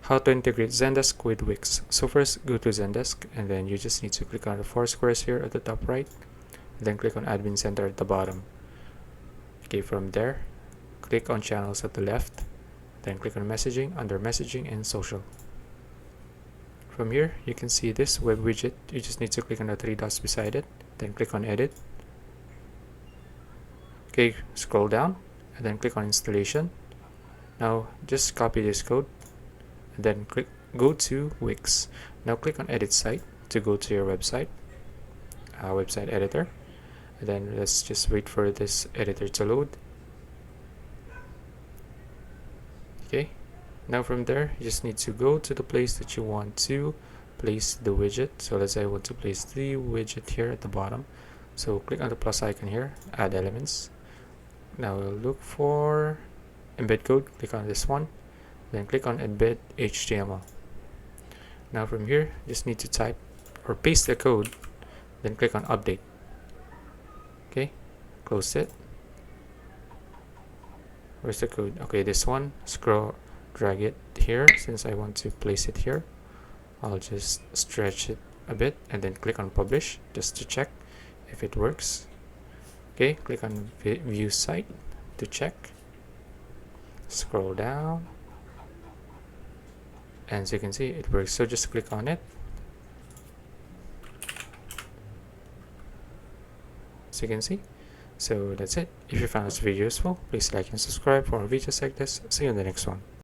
How to integrate ZENDESK with WIX. So first, go to ZENDESK, and then you just need to click on the 4 squares here at the top right, and then click on Admin Center at the bottom. Okay, from there, click on Channels at the left, then click on Messaging under Messaging and Social. From here, you can see this web widget. You just need to click on the 3 dots beside it, then click on Edit. Okay, scroll down, and then click on Installation. Now, just copy this code, and then go to WIX. Now click on Edit Site to go to your website editor, and then let's just wait for this editor to load. Okay, now from there you just need to go to the place that you want to place the widget. So let's say I want to place the widget here at the bottom, so click on the plus icon here, add elements. Now we'll look for embed code, click on this one, then click on embed HTML. Now from here, just need to type or paste the code, then click on update. Okay, close it. Where's the code? Okay, this one. Scroll, drag it here. Since I want to place it here, I'll just stretch it a bit and then click on publish just to check if it works. Okay, click on view site to check. Scroll down, and as you can see, it works. So just click on it. As you can see. So that's it. If you found this video useful, please like and subscribe for more videos like this. See you in the next one.